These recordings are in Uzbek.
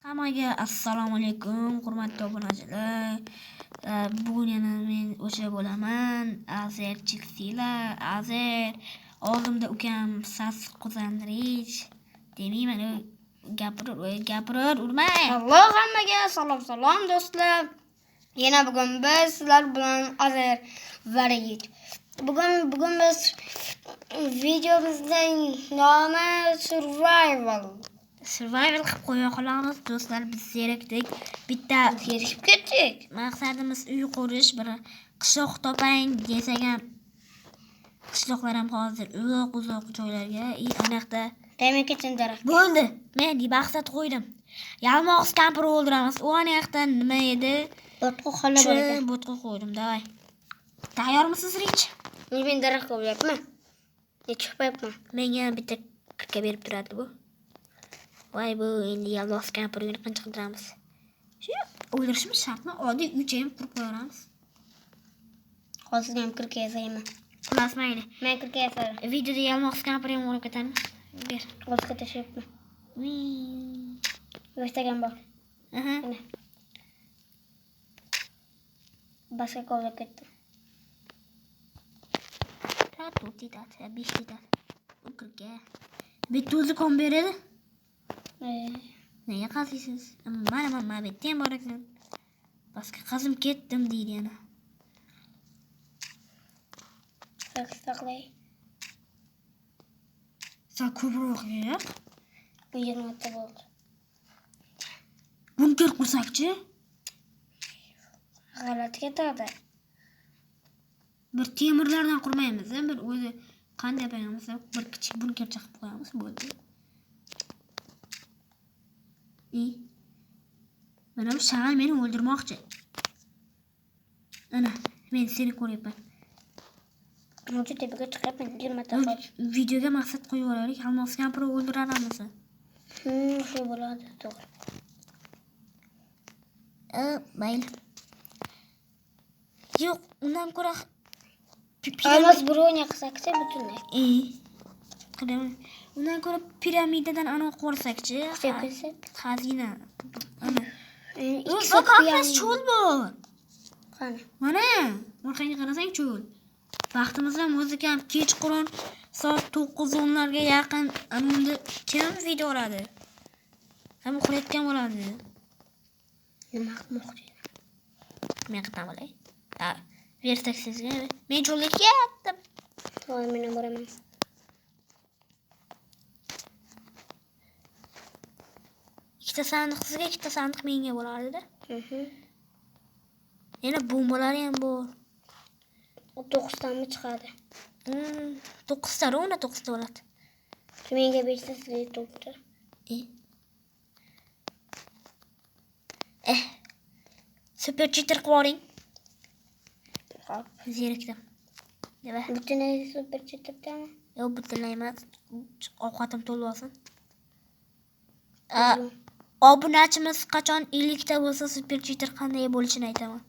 Hammaga assalomu alaykum, hurmatli obunachilar. Bugun yana men o'sha bo'laman. Azer Chiksila, Azer. Oldimda ukam Sasquzanrich. Demayman, gapirur, urmay. Alloh hammaga salom do'stlar. Yana bugun biz sizlar bilan Azer varayik. Bugun biz videomizning nomi Survival qilib qo'ya qolamiz do'stlar. Biz zerikdik. Bitta zerikib ketdik. Maqsadimiz uy qurish, bir qishloq topang desak ham qishloqlar ham hozir uzoq joylarga, aniqda Demak ketsin daraxt. bo'ldi. Men maqsad qo'ydim. Yalmoq kampir o'ldiramiz. U aniqda nima edi? Bo'tqa xola bor ekan. Bo'tqa qo'ydim, davay. Tayyormisiz, Rich? Men daraxt qo'yapman. Chiqmayapman. Menga bitta kirka berib turadi bu. Voy, bu endi yalmoq kampirni qancha qildiramiz? Shu o'ldirishimiz shartmi? Oddiy uycha ham qurib qo'yamiz. Hozir ham kirka yasayman. Xullas, mayli. Men kirka yasadim. Videoda yalmoq kampir ham o'lib ketadi. Ber. Hozir tashlabman. Instagram bor. Mana. Basga qolib ketdi. Bitta kirka. Bitta o'zi kom beradi. Nega qaziysiz? Mana bitta ham bor ekan. Basga qazim ketdim deydi yana. Saqlay. Sen ko'proq yo'q. 20 ta bo'ldi. Bunker qursak-chi? G'alati ketadi. Bir temirlardan qurmaymiz, bir o'zi qanday qo'yamiz? Bir kichik bunkercha qilib qo'yamiz, bo'ldi. Mana bu shag'al meni o'ldirmoqchi. Ana, men seni ko'ryapman. Buncha tepaga chiqyapman, 20 ta qoldi. Videoga maqsad qo'yib olaylik, Almoz kampir o'ldiramiz. Shu bo'ladi, to'g'ri. Mayli. Yo'q, undan ko'ra Almoz bronya qilsak-chi butunlay. Qilaman. Undan ko'ra piramidadan aniq qo'rsak-chi? Xazina. Ana. Qafas cho'l bor. Qani? Mana, orqangga qarasang cho'l. Vaqtimiz ham o'zi kam, kechqurun soat 9-10 larga yaqin unda kim video oladi? Ham uxlayotgan bo'ladi. Nima qilmoqchi? Men qiltam olay. Versak sizga. Men cho'lga ketdim. Voy, men boraman. Ikkita sandiq sizga, ikkita sandiq menga bo'lardi-da. Yana bombalar ham bor. 9 tami chiqadi. 9 ta, 9 ta bo'ladi. Menga bersa sizga 9 ta. Super cheater qo'ring. Xo'p, zerikdim. Nima? butunlay super cheatermi? Yo'q, butunlay emas. Ovqatim to'lib olsin. Obunachimiz qachon 50 ta bo'lsa super cheater qanday bo'lishini aytaman.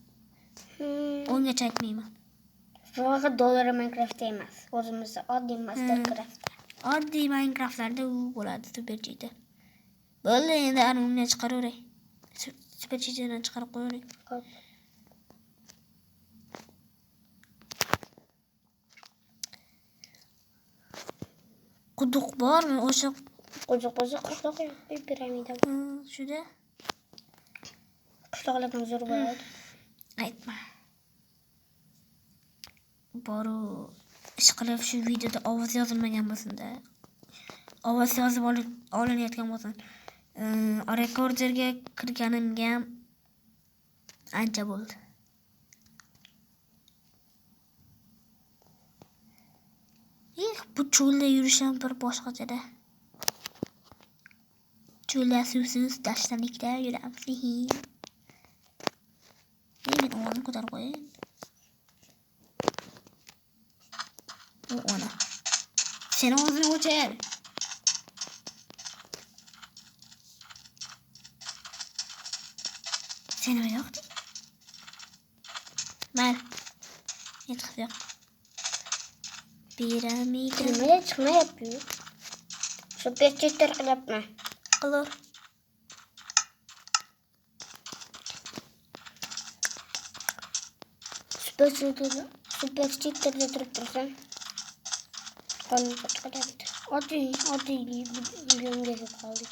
O'ngacha aytmayman. Faqat dollar Minecraft emas, o'zimizda oddiy Mastercraft. Oddiy Minecraftlarda u bo'ladi super cheater. Bo'ldi, endi undan chiqaraveray. Super cheaterdan chiqarib qo'yaveray. Xo'p. Quduq bormi? O'sha quduq piramida. Shuda. Qishloqlardan zo'r bo'ladi. Aytma. Boru ish qilib shu videoda ovoz yozilmagan bo'lsin-da. Ovoz yozib olinayotgan bo'lsin. Rekorderga kirganimga ham ancha bo'ldi. Bu cho'lda yurish ham bir boshqacha-da. Cho'lda suvsiz tashnalikda yuramiz. Men ovozini ko'tarib qo'yayin. Ona. Sen ovozini o'chir. Sen nima yo'qdi? Mayli. Yetib. Piramida. Nimaga chiqmayapti? Super cheater qilyapman. Qilur. Super stickerda turib tursan. Qolib chiqaryapti. Oddiy videomga qoldik.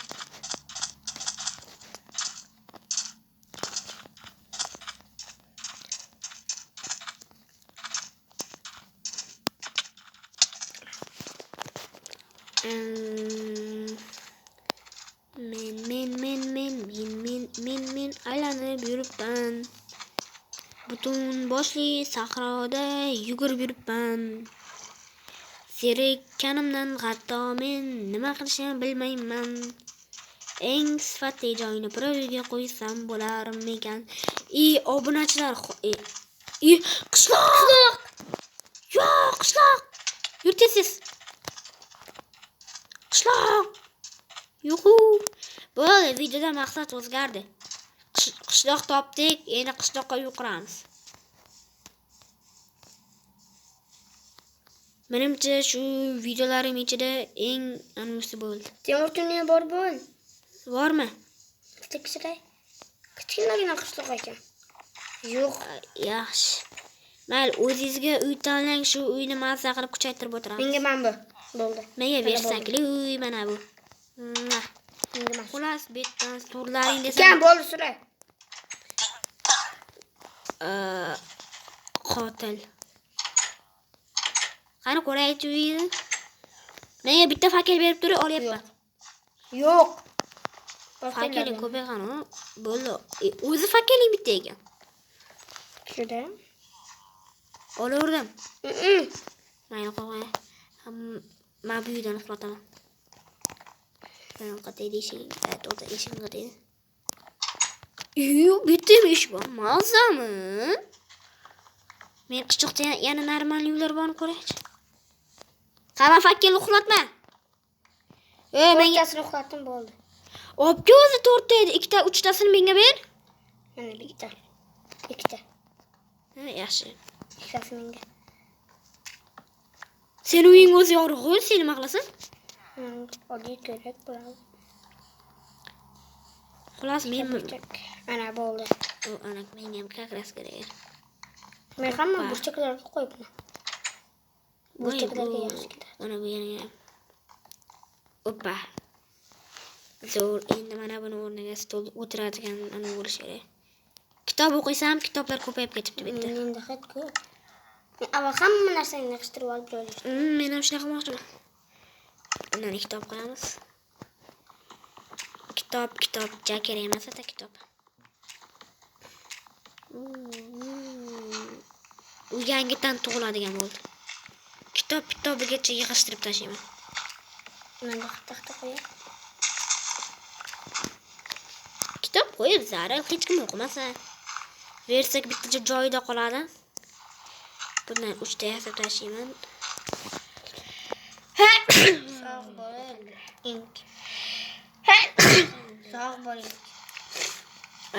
Men aylanib yuribman. Butun boshli sahroda yugurib yuribman. Zerikkanimdan hatto men nima qilishni bilmayman. Eng sifatli joyini proviga qo'ysam bo'larmikan? Obunachilar, qishloq! Yo'q, qishloq! Yurtasiz. Qishloq! Yuhu! Bo'ldi, videoda maqsad o'zgardi. Qishloq topdik, endi qishloqqa yuqiramiz. Menimcha shu videolarim ichida eng anisi bo'ldi. Temur tunnel bor bo'l. Bormi? Kichkinagina qishloq ekan. Yo'q. Yaxshi. Mayli, o'zingizga uy tanlang, shu uyni mazza qilib kuchaytirib o'tiramiz. Menga mana bu. Bo'ldi. Menga bersakli uy mana bu. Menga mana. Xolos, betdan surlaring desam. Kam bo'ldi suray. Qotil. Qani ko'raychi uyni. Menga bitta fakir berib turib olyapman. Yo'q. Fakiring ko'paygan u. Bo'ldi. O'zi fakiring bitta ekan. Shunda. Olaverdim. Mayli qo'y. Men bu uydan uxlataman. Ben qatay deyishing, to'g'ri ishing qatay. Bitta ish bor, mazami? Men qishloqda yana normal uylar bormi ko'raychi? Qara fakkel uxlatma. Menga uxlatdim bo'ldi. Obga o'zi 4 ta edi, 2 ta, 3 tasini menga ber. Mana bitta. 2 ta. Yaxshi. Ikkitasi menga. Sen uying o'zi yorug', sen nima qilasan? Oddiy kerak bo'ladi. Xolos men mana bo'ldi. Ana menga ham kakras kerak. Men hamma burchaklarga qo'yibman. Burchaklarga yaxshi ketadi. Mana bu yana. Oppa. Zo'r, endi mana buni o'rniga stol o'tiradigan ana bo'lish kerak. Kitob o'qisam, kitoblar ko'payib ketibdi bitta. Endi hech ko'p. Men avval hamma narsani yig'ishtirib olib joylashdim. Men ham shunaqa qilmoqchiman. Bundan kitob qo'yamiz. Kitob kerak emas, ata kitob. U yangidan tug'iladigan bo'ldi. Kitobigacha yig'ishtirib tashlayman. Mana taxta qo'yib. Kitob qo'yib zarar, hech kim o'qimasa. Versak bitta joyida qoladi. Bundan 3 ta yasab tashlayman. Sog' bo'ling. Sog' bo'ling.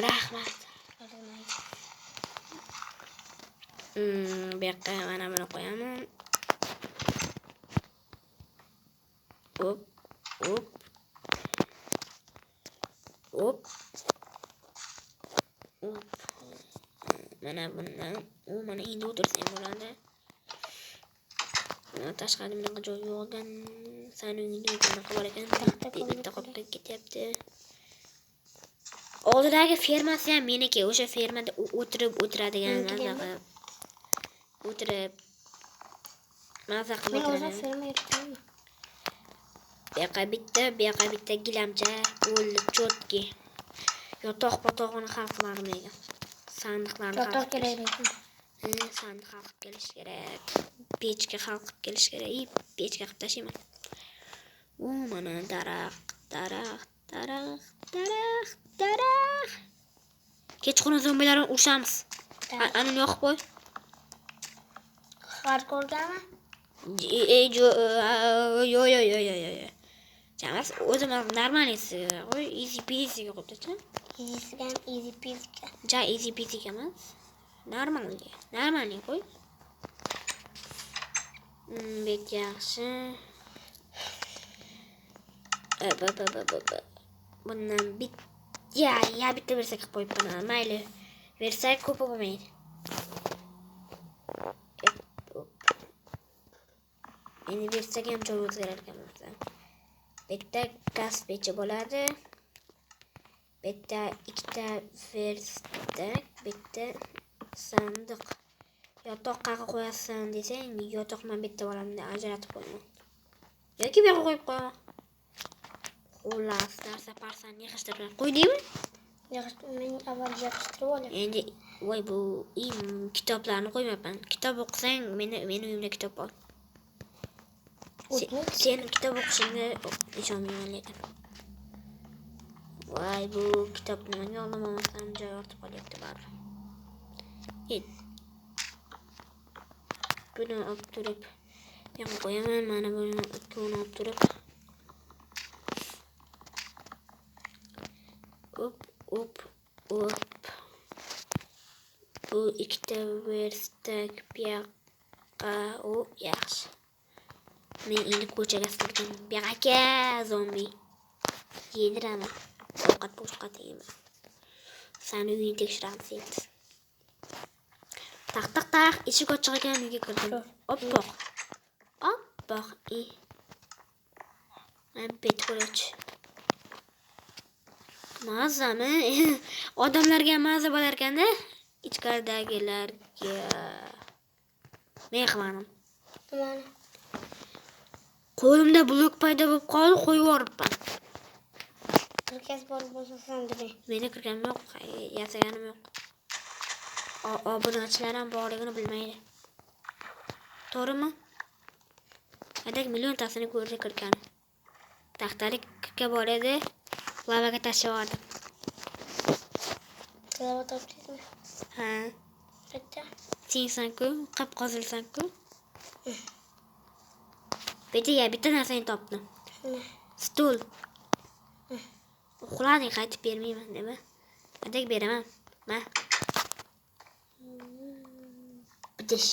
Rahmat. Bu yoqqa mana buni qo'yaman. Hop. Mana bundan mana endi o'tirsam bo'ladi. Tashqarida bunaqa joy yo'q ekan. Sanungni qanaqa bor ekan? Bitta qolib ketyapti. Oldidagi fermasi ham meniki. O'sha fermada o'tiradigan mazaqa. O'tirib maza qilib o'tiradi. Bu yoqqa bitta gilamcha, bo'ldi, cho'tki. Yotoq-potog'ini xalq qilmagan. Sandiqlarni xalq kerak. Sandiq xalq kelish kerak. Pechka xalq kelish kerak. Pechka qilib tashlayman. Mana daraxt. Kechqurun zombilarni urishamiz. Ani yoqib qo'y. Hardcore'dami? Yo. Jamas o'zim normalisi. Qo'y, easy peasy qo'yibdi-chi. Easy peasy. Ja, easy peasy emas. Normalni qo'y. Bek yaxshi. Bundan bitta bersak qo'yib qo'yaman. Mayli. Bersak ko'p bo'lmaydi. Endi bersaga ham joy o'zgarar ekan bo'lsa. Bitta gaz pechi bo'ladi. Bitta ikkita verstak, bitta sandiq. Yotoq qayerga qo'yasan desang, yotoqni bitta olamda ajratib qo'yaman. Yoki bu yerga qo'yib qo'yaman. Xullas, narsa parsan yig'ishtirib qo'ydingmi? Men avval yig'ishtirib olaman. Endi voy bu kitoblarni qo'ymayapman. Kitob o'qisang, meni uyimda kitob bor. Sen kitob o'qishingga ishonmayman lekin. Voy bu kitobni nimaga olmasam joy ortib qolyapti baribir. Buni olib turib, yo'q qo'yaman, mana buni olib turib. Op. Bu ikkita verstak buyoqqa u yaxshi. Men endi ko'chaga chiqdim. Buyoqqa zombi. Yediraman. Ovqat yeyman. Sani uyni tekshiramiz endi. Taq. Eshik ochiq ekan, uyga kirdim. Oppoq. Men petko'rach. Mazami? Odamlarga maza bo'lar ekanda, ichkaridagilarga men qilaman. Mana. Qo'limda blok paydo bo'lib qoldi, qo'yib yuboribman. Kirkaz bor bo'lsa sandiring. Meni kirganim yo'q, yasaganim yo'q. Obunachilar ham borligini bilmaydi. To'g'rimi? Adak milliontasini ko'rdi kirgan. Taxtalik kirga bor edi. Lavaga tashladim. Lava topdingmi? Ha. Bitta. Sensan-ku, qap qozilsan-ku. Bitta narsani topdim. Stul. Uxlading, qaytib bermayman dema. Adak beraman. Ma. Bidish.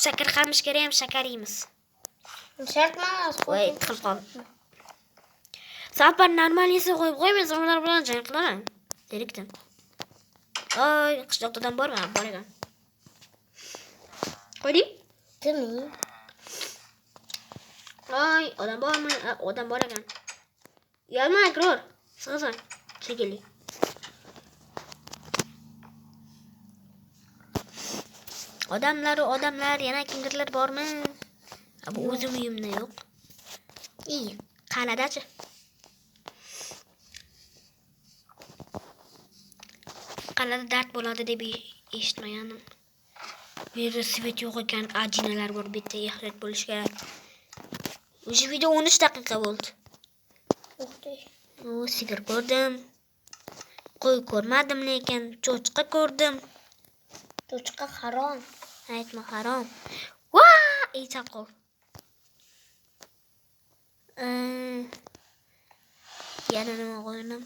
Shakar qamish kerak ham shakar yeymiz. Shart emas. Voy, tiqilib qoldim. Sapar normal yesa qo'yib qo'ymaysiz, ular bilan jang qilaman. Zerikdim. Oy, qishloqdan bormi? Bor ekan. Qo'ydim? Demi. Oy, odam bormi? Odam bor ekan. Uyalma, kiror. Sig'asan. Shekilli. Odamlar, yana kimdirlar bormi? Bu o'zim uyimda yo'q. İyi, qaladachi. Qalada dard bo'ladi deb eshitmagandim. Bu yerda svet yo'q ekan, ajinalar bor, bitta ehtiyot bo'lish kerak. O'sha video 13 daqiqa bo'ldi. O, sigir ko'rdim. Qo'y ko'rmadim lekin cho'chqa ko'rdim. Cho'chqa harom. Aytma harom. Va, chaqol. Yana nima qo'ydim?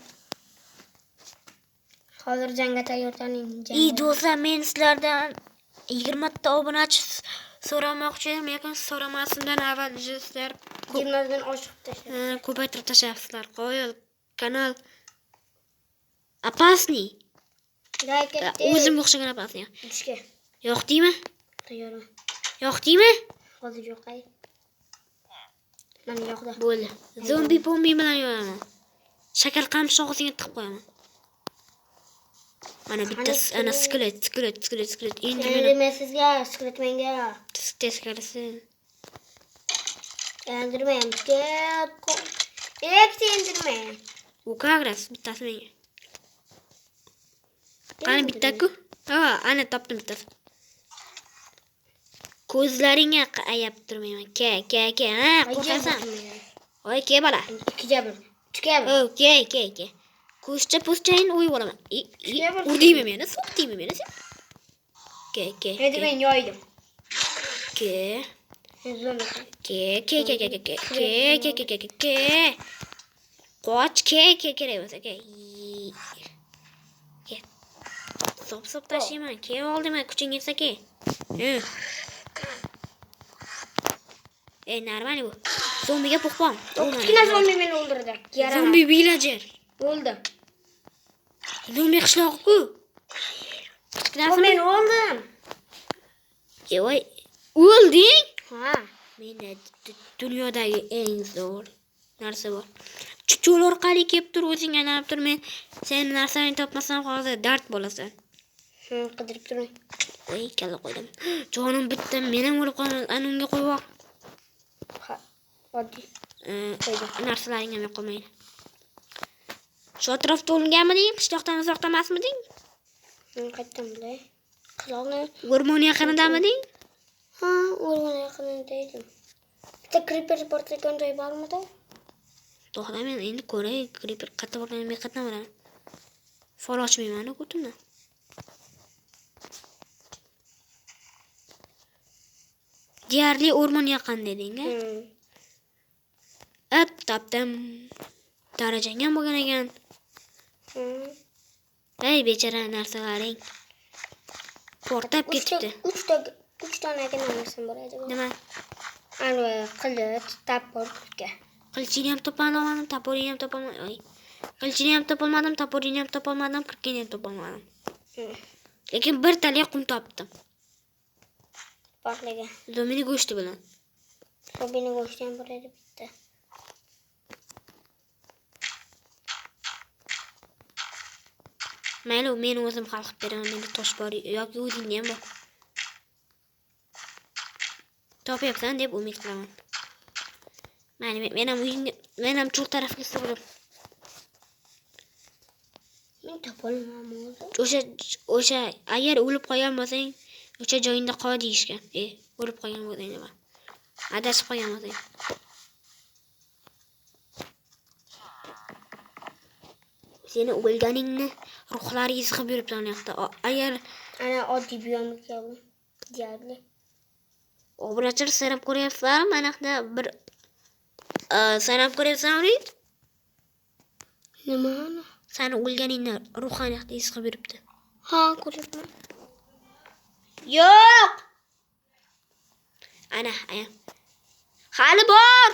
Hozir jangga tayyorlaning. Do'stlar, men sizlardan 20 ta obunachi so'ramoqchi edim, lekin so'ramasimdan avval sizlar 20 dan oshib tashlang. Ko'paytirib tashlayapsizlar. Qo'yil, kanal opasniy. O'zimga o'xshagan opasniy. Tushga. Yo'q deymi? Tayyorman. Yo'q deymi? Hozir yo'q ay. Mana yo'qda. Bo'ldi. Zombi bombi bilan yo'laman. Shakar qamish og'ziga tiqib qo'yaman. Mana bittasi ana skelet. Endi men sizga skelet menga. Teskarisi. Endirmen. Endirmen. U kagras bittasi menga. Qani bittaku? Ha, ana topdim bittasi. Ko'zlaringga ayab turmayman. Ke. Ha, qo'rqasan. Voy, ke bola. Tukabir. Ke. Ko'zcha-po'zchayin o'yib olaman. Urdingmi meni? So'qdingmi meni sen? Ke. Endi men yoydim. Ke. Qoch, ke kerak bo'lsa, ke. Sop tashiyman. Ke oldim, kuching yetsa ke. Normal bu. Zombiga po'qpon. Kichkina zombi meni o'ldirdi. Zombi villager. O'ldi. Zombi qishloq-ku. Men o'ldim. Voy, o'lding? Ha. Menda dunyodagi eng zo'r narsa bor. Cho'l orqali kelib tur, o'zing aylanib tur. Men sen narsani topmasam hozir dard bo'lasan. Qidirib turing. Voy, kalla qo'ydim. Jonim bitta, men ham o'lib qolaman. Ana unga qo'yvoq. Ha. Oddiy. Narsalaring ham yo'q qolmaydi. Shu atrofda o'lganmiding? Qishloqdan uzoqda emasmiding? Qayerdan bilay? Qishloqni. O'rmon yaqinidamiding? Ha, o'rmon yaqinida edim. Bitta creeper portlagan joy bormidi? To'xta, men endi ko'ray. Creeper qayerda borganini men qayerdan bilaman? Fol ochmayman-ku ko'timdan. Deyarli o'rmon yaqin deding-a? Topdim. Darajang ham bo'lgan ekan. Ey, bechara narsalaring. Portlab ketibdi. 3 donaga narsam bor edi. Nima? Ana qilich, tapor, kulka. Qilichini ham topolmadim, taporini ham topolmadim. Oy. Qilichini ham topolmadim, taporini ham topolmadim, kulkani ham topolmadim. Lekin bir tali qum topdim. Portlagan. Zomini go'shti bilan. Robini go'shti ham bor edi bitta. Mayli, men o'zim xalqib beraman. Menda tosh bor yoki o'zingda ham bor. Topyapsan deb umid qilaman. Mayli, men ham cho'l tarafga sug'urib. Men topolmadim. O'sha agar o'lib qolgan bo'lsang, o'sha joyingda qol deyishgan. O'lib qolgan bo'lsang nima? Adashib qolgan bo'lsang. Seni o'lganingni ruhlari izg'ib yuribdi yoqda. Agar ana oddiy biyomga keldim. Deyarli. Obrachiq sanab ko'ryapsanmi? Manaqda bir sanab ko'ryapsanmi? Nima? Seni o'lganingni ruhani izg'ib yuribdi. Ha, ko'ryapman. Yo'q. Ana. Hali bor.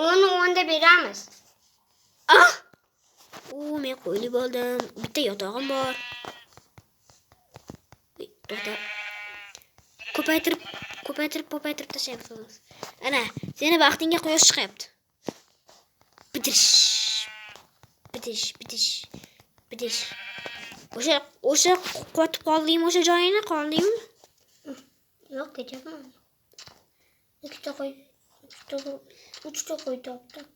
Onda beramiz. Men qo'yli bo'ldim. Bitta yotog'im bor. To'xta. Ko'paytirib tashlayapsiz. Ana, seni vaqtingga quyosh chiqyapti. Bitish. O'sha qotib qoldingmi o'sha joyini? Qoldingmi? Yo'q, ketyapman. 3 qo'y topdim.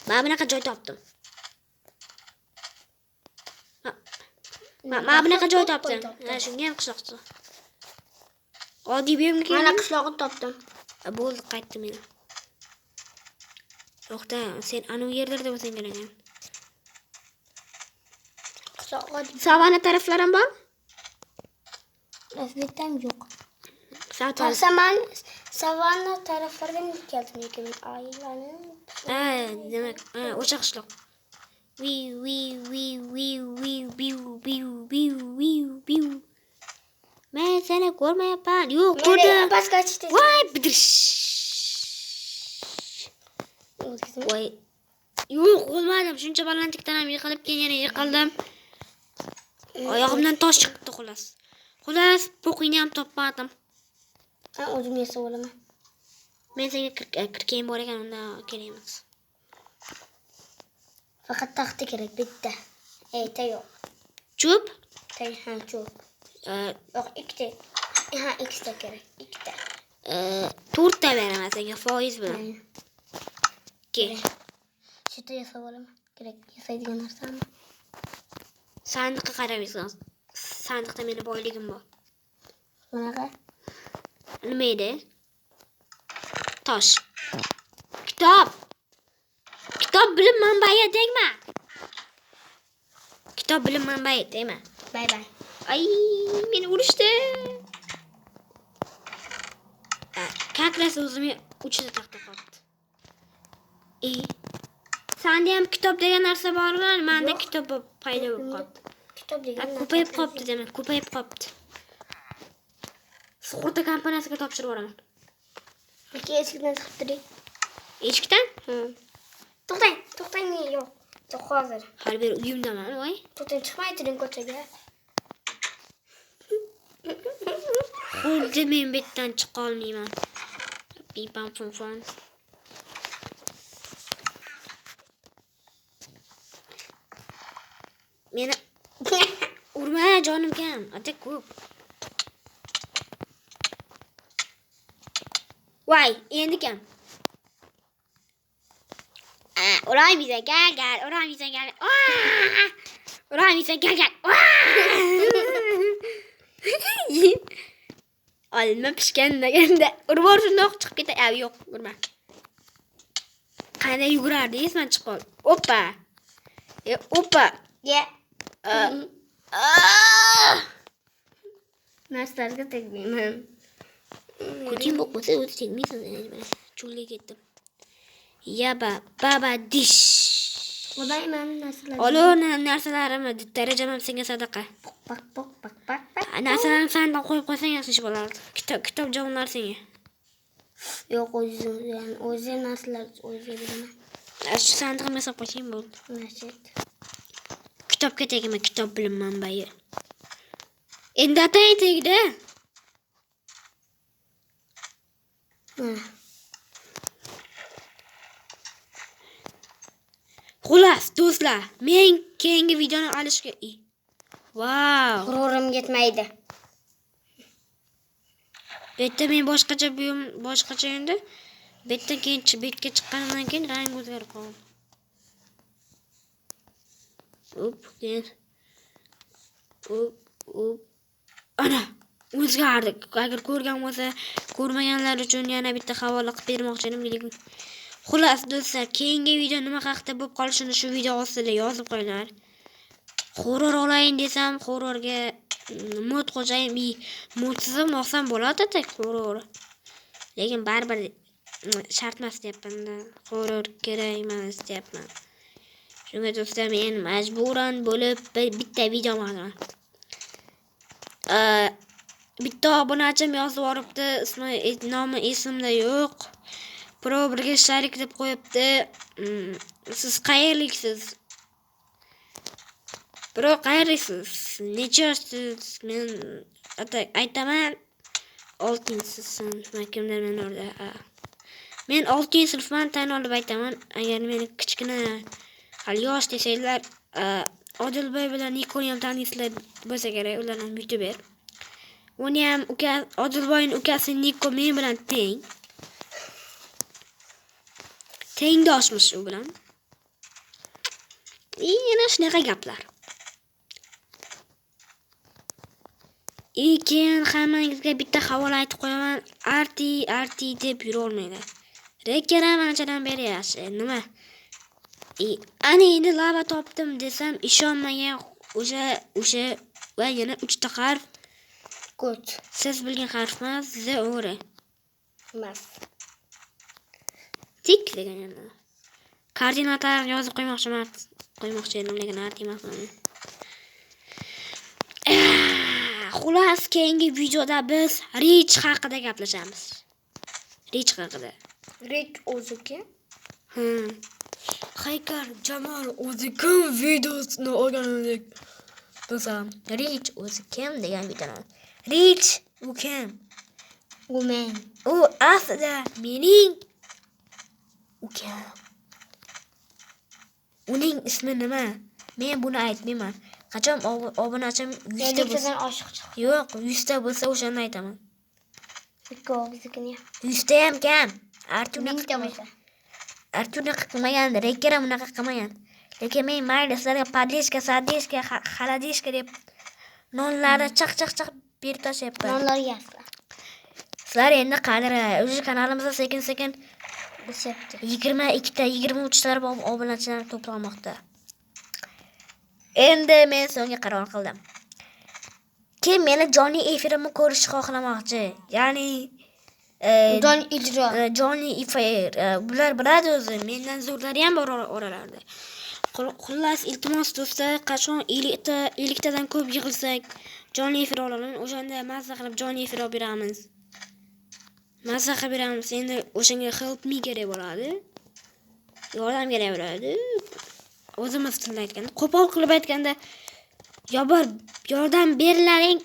Mana bunaqa joy topdim. Mana bunaqa joy topdim. Shunga ham qishloqda. Oddiy buyumga keldim. Mana qishloqni topdim. Bo'ldi, qaytdim men. To'xta, sen anu yerlarda bo'lsang kerak. Qishloqqa Savana taraflar ham bor? O'zbekdan yo'q. Savana. Savana taraflarga keldim lekin aylanib. Demak, o'sha qishloq. Men seni ko'rmayapman. Yo'q, ko'rdim. Pastga chiqdi. Voy, bidirish. Voy. Yo'q, olmadim. Shuncha balandlikdan ham yiqilib keyin yiqildim. Oyog'imdan tosh chiqdi xolos. Po'qini ham topmadim. O'zim yasab olaman. Men senga kirkayim bor ekan, unda kerak emas. Faqat taxta kerak bitta. Yo'q. Cho'p? Cho'p. Yo'q, ikkita. Ikkita kerak. Ikkita. 4 ta beraman senga foiz bilan. Kel. Shita yasab olaman. Kerak yasaydigan narsami? Sandiqqa qarab yasaysan. Sandiqda meni boyligim bor. Bunaqa? Nima edi? Tosh. Kitob bilim manbai tegma. Kitob bilim manbai tegma. Bay. Ay, meni urishdi. Kaklas o'zimga uchida taxta qoldi. Senda ham kitob degan narsa bormi? Menda kitob paydo bo'lib qoldi. Kitob degan ko'payib qoldi demak, ko'payib qoldi. Sug'urta kompaniyasiga topshirib yuboraman. Yoki eshikdan chiqib turing. Eshikdan? To'xtang, yo'q. Hozir. Hali bir uyimdaman, voy. To'xtang, chiqmay turing ko'chaga. Xuddi men bu yerdan chiqa olmayman. Pipam funfon. Meni urma jonim kam. Ata ko'p. Voy, endi kam. Uramaysan, gal. Uramaysan, gal. Uramaysan, gal. Olma pishganda urvor shundoq chiqib ketay. Yo'q, urma. Qanday yugurardi, esman chiqib qol. Oppa. Oppa. Ye. Narsalarga tegmayman. Kuching bo'lsa o'zi tegmaysan. Chulga ketdim. Yaba, baba dish. Qo'ymayman narsalar. Olona narsalarimni darajamam senga sadaqa. Pak. Narsalarni sandiqqa qo'yib qo'ysang yaxshi bo'lardi. Kitob jonlar senga. Yo'q, o'zi narsalar o'zi bilaman. Shu sandiqqa solib qo'ysang bo'ldi. Nashet. Kitobga tegma, kitob bilim manbai. Endi atay tegdi. Xullas, do'stlar, men keyingi videoni olishga Wow. G'ururim yetmaydi. Bu yerda men boshqacha endi. Bu yerdan keyin betga chiqqanimdan keyin rang o'zgarib qoldi. Ana, o'zgardi. Agar ko'rgan bo'lsa, ko'rmaganlar uchun yana bitta havola qilib bermoqchi edim. Xullas do'stlar, keyingi video nima haqida bo'lib qolishini shu video ostida yozib qo'yinglar. Horror olayin desam, horrorga mod qo'shayin, modsiz ham olsam bo'ladi-da horror. Lekin baribir shart emas deyapman-da. Horror kerak emas deyapman. Shunga do'stlar, men majburan bo'lib bitta video olaman. Bitta obunachim yozib yoribdi, nomi esimda yo'q. Birov birga sharik deb qo'yibdi. Siz qayerliksiz? Birov qayerliksiz? Necha yoshsiz? Men aytaman 6-sinf maktabda men 6-sinfman, tan olib aytaman. Agar meni kichkina hali yosh desanglar, Odilboy bilan Nikoni ham taniysiz bo'lsa kerak, ular ham youtuber. Uni ham Odilboyning ukasi Niko men bilan teng. Tengdoshmiz u bilan. Yana shunaqa gaplar. Keyin hammangizga bitta havola aytib qo'yaman. Arti deb yura olmaylar. Rekkaram anchadan beri yaxshi. Nima? Ana endi lava topdim desam ishonmagan o'sha va yana 3 ta harf. Gut. Siz bilgan harf emas, zo'ri. Emas. Tik degan yana. Koordinatlar yozib qo'ymoqchi edim, lekin arti emas. Xullas, keyingi videoda biz Rich haqida gaplashamiz. Rich haqida. Rich o'ziki? Haykal Jamol o'zi kim videosini o'rgandik. Desam, Rich o'zi kim degan videoni. Rich u kim? U men. U aslida mening ukam. Uning ismi nima? Men buni aytmayman. Qachon obunachim 100 ta bo'lsa, oshiq chiq. yo'q, 100 ta bo'lsa o'shani aytaman. Ikkovizikini. 100 ta ham kam. Artuna qilmagan, rekkara bunaqa qilmagan. Lekin men mayli sizlarga padlishka, sadishka, xaladishka deb nonlarni chaq berib tashlayapman. Nonlar yaslar. Sizlar endi qadri, o'sha kanalimizda sekin-sekin Bisepti. 22 ta, 23 ta obunachilar to'plamoqda. Endi men so'nggi qaror qildim. Kim meni jonli efirimni ko'rishni xohlamoqchi? Ya'ni Johnny efir. Bular biladi o'zi. Mendan zo'rlari ham bor oralarda. Xullas, iltimos do'stlar, qachon 50 tadan ko'p yig'ilsak, jonli efir olamiz. O'shanda mazza qilib jonli efir olib beramiz. Endi o'shanga help me kerak bo'ladi. Yordam kerak bo'ladi. O'zimiz tilda aytganda, qo'pol qilib aytganda, yordam berlaring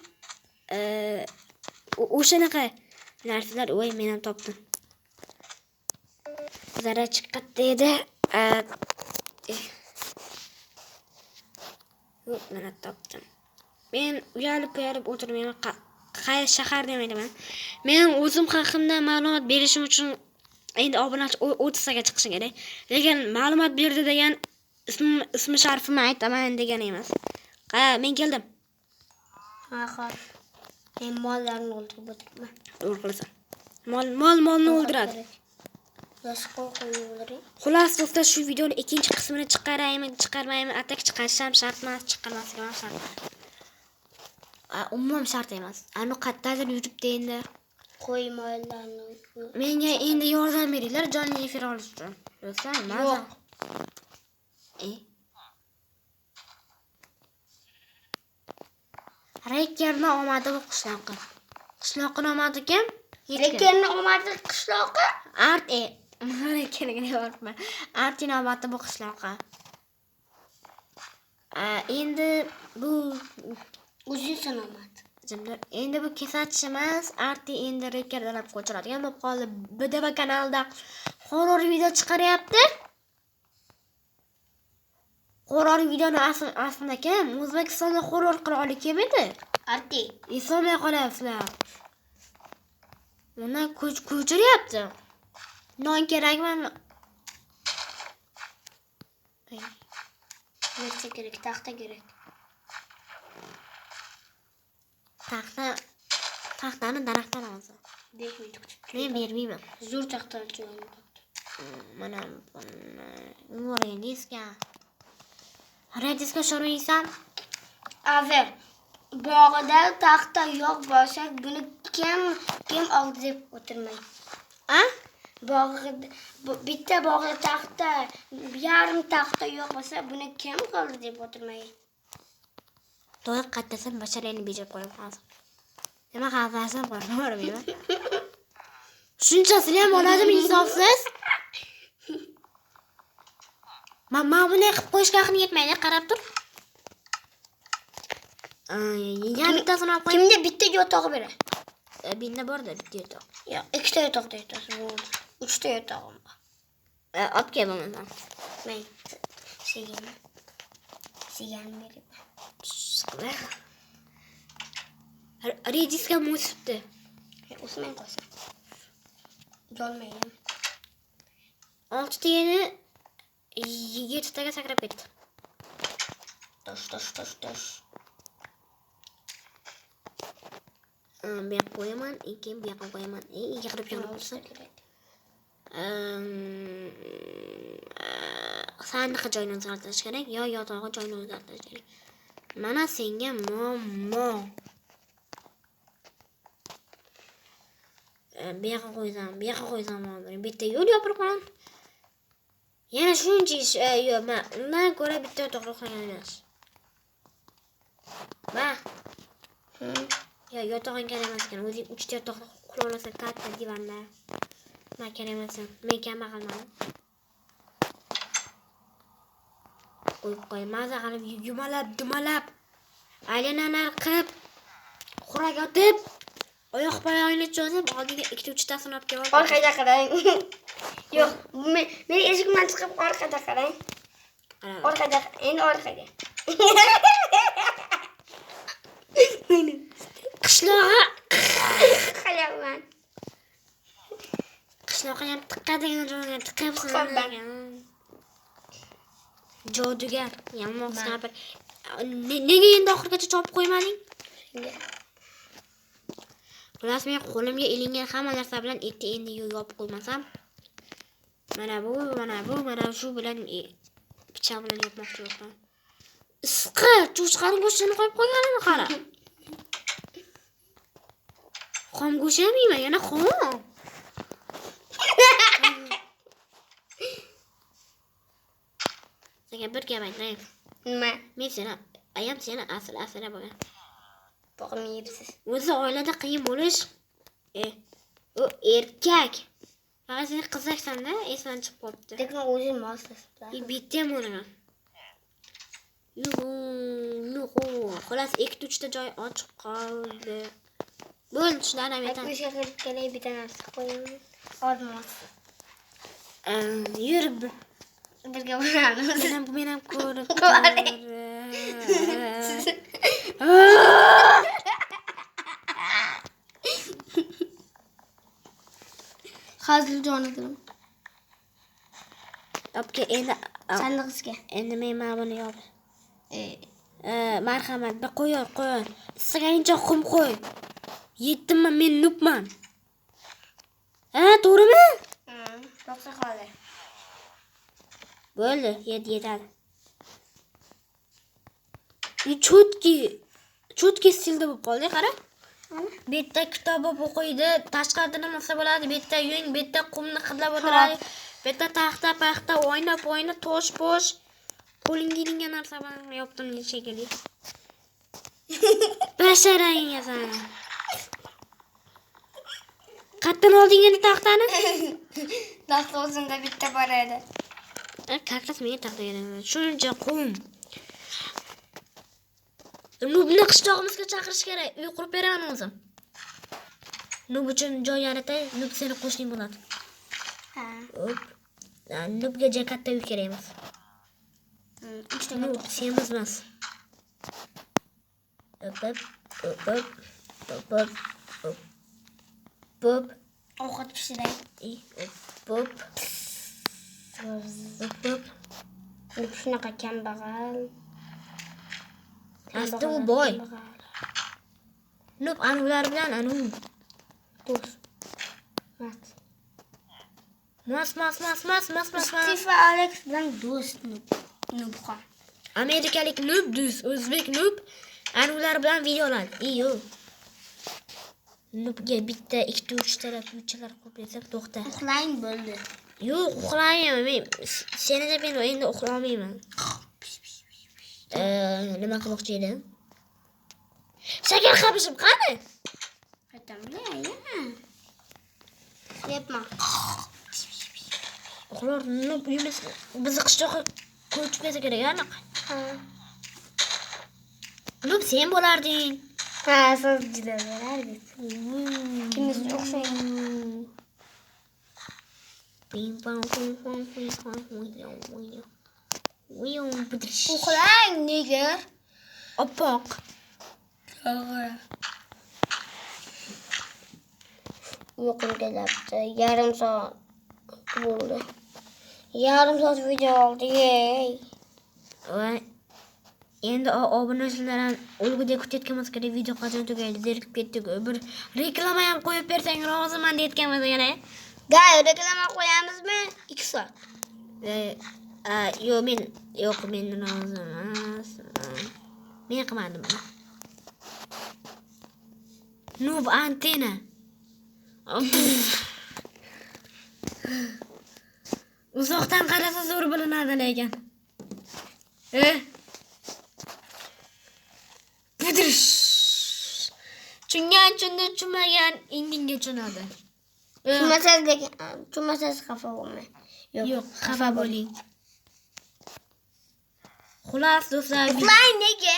o'shanaqa narsalar, voy men ham topdim. Zara chiqqatda edi. Yo'q, mana topdim. Men uyalib o'tirmayman. Qaysi shahar demayman. Men o'zim haqimda ma'lumot berishim uchun endi obunachi 30 taga chiqishim kerak. Lekin ma'lumot berdi degan ismi sharifimni aytaman degan emas. Men keldim. Xo'p. Men mollarni o'ldirib o'tiribman. To'g'ri qilasan. Molni o'ldiradi. Xullas do'stlar, shu videoning ikkinchi qismini chiqarmaymi? Atak chiqarisham shart emas, chiqarmasligim ham shart emas. Umuman shart emas. Ani qayerdadir yuribdi endi. Qo'y mollarni. Menga endi yordam beringlar, jonli efir olish uchun. Do'stlar, yo'q. Rekkerni omadi bu qishloqqa. Qishloqning omadi kim? Rekkerni omadi qishloqqa. Rekkerga borman. Artin omadi bu qishloqqa. Endi bu o'zingizning omad. Endi bu kesatish emas, Arti endi rekkerdan olib ko'chiradigan bo'lib qoldi. BDV kanalida horror video chiqaryapti. Horror videoni aslida kim? O'zbekistonda horror qiroli kim edi? Arti. Eslolmay qolyapsizlar. Uni ko'chiryapti. Non kerakmi? Narsa kerak, taxta kerak. Taxtani daraxtdan olsa. Men bermayman. Zo'r taxta oldim. Mana buni diska. Diska so'raysan? Aver. Bog'ida taxta yo'q bo'lsa, buni kim oldi deb o'tirmang. Bog'ida bitta bog'ida taxta, yarim taxta yo'q bo'lsa, buni kim oldi deb o'tirmang. To'y qattasan basharani bejib qo'yib hozir. Nima xafasan qo'ymayman. Shunchasini ham oladimi insofsiz? Mana bunday qilib qo'yishga aqlim yetmaydi, qarab tur. Yana bittasini olib qo'y. Kimda bitta yotoq beradi? Binda borda bitta yotoq. Yo'q, ikkita yotoq deysiz. 3 ta yotog'im bor. Olib kel bo'lmasam. Men segan beraman. Rediska o'sibdi. O'smay qolsa. Jolmayman. 6 tagini 7 taga sakrab ketdi. Tosh. Bu yoqqa qo'yaman, keyin bu yoqqa qo'yaman. Yig'irib tursin. Sandiqqa joyini o'zgartirish kerak, yotog'i joyini o'zgartirish kerak. Mana senga muammo. Bu yoqqa qo'ysam, bitta yo'l yopirib qo'yaman. Yana shuncha ish yo'q, undan ko'ra bitta yotoqni qo'yamiz. Yotog'ing kerak emas ekan. O'zing 3 ta yotoq qura olasan, katta divanda. Men kerak emas. Men kambag'alman. Qo'y, maza qilib yumalab, aylanlar qilib, xuraga otib, oyoq-poyog'ingni cho'zib, oldiga 2-3 tasini olib kelib. Orqaga qarang. Yo'q, men eshikdan chiqib orqaga qarang. Endi orqaga. Qishloqqa ham tiqadigan joyga tiqibsan. Jodugar, yamoq snayper. Nega endi oxirgacha chopib qo'ymading? Xullas, men qo'limga ilingan hamma narsa bilan endi yopib qo'ymasam. Mana shu bilan pichoq bilan yopmoqchi bo'ldim. Isqi, cho'chqaning go'shtini qo'yib qo'yganimni qara. Xom go'sht yeyman, yana xom. Senga bir gap aytay. Nima? Men seni asla bo'lgan. Bog'imni yersiz. O'zi oilada qiyin bo'lish. U erkak. Faqat sen qizaksanda esdan chiqib qolibdi. Lekin o'zing molsiz. Bitta ham o'laman. Yuhu. Xullas 2-3 ta joy ochiq qoldi. Bo'ldi, tushunardim ekan. 60 ga kirib kelay, bitta narsa qo'yamiz. Olmos. Yur. Birga boramiz. Men ham ko'rib. Hazil jonidim. Topga endi Sandiqizga. endi men mana buni yob. Marhamat, bir qo'y. Istaganingcha qum qo'y. Yetdimmi, men nubman. To'g'rimi? To'xta qoldi. Bo'ldi, yetadi. Chotki stilda bo'lib qoldi, qara. Bu yerda kitob o'qiydi, tashqarida nima qilsa bo'ladi, bu yerda yung, bu yerda qumni hidlab o'tiradi. Bu yerda taxta, o'yna, tosh. Qo'lingga ilingan narsa bilan yopdim shekilli. Basharangga sana. Qayerdan olding endi taxtani? Taxta o'zimda bitta bor edi. Kaklas menga taxta beradi. Shuncha qum. Nubni qishlog'imizga chaqirish kerak. Uy qurib beraman o'zim. Nub uchun joy yaratay, Nub seni qo'shning bo'ladi. Hop. Nubga joy katta uy kerak emas. Nub semiz emas. Hop. Ovqat pishiray. Hop. Shunaqa kambag'al. Asli u boy. Nub ular bilan do'st. Mas. Steve va Alex bilan do'st Nubxon. Amerikalik Nub do'st, o'zbek Nub ular bilan videolar. Nubga bitta 2-3 taraf uychalar qurib bersak, to'xta. Uxlang bo'ldi. Yo'q, uxlayman. Seni deb men endi uxlamayman. Nima qilmoqchi edim? Shakar qabishim qani? Qaytamlay. Yepma. Uxlar Nub uyimiz bizni qishloqqa ko'chib ketsa kerak, aniq. Nub sen bo'larding. Siz juda bo'lardingiz. Ikimiz o'xshaymiz. Uxlang, nega? Oppoq. Uyqum kelyapti. Yarim soat bo'ldi. Yarim soat video oldi. Va endi obunachilar ham o'lgudek kutayotganmiz kerak, video qachon tugaydi deb ketdik. Bir reklama ham qo'yib bersang roziman deyotganmiz kerak. Gay, reklama qo'yamizmi? 2 soat. Men rozi emasman. Men qilmadim. Nub antena. Uzoqdan qarasa zo'r bilinadi lekin. Tushunmagan indinga tushunadi. Tushunmasangiz xafa bo'lmang. Yo'q, xafa bo'ling. Xullas do'stlar, uxlang nega?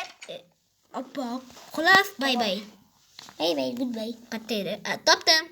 oppoq. Xullas, bye bye. Bye bye, goodbye. Qatta edi? Topdim.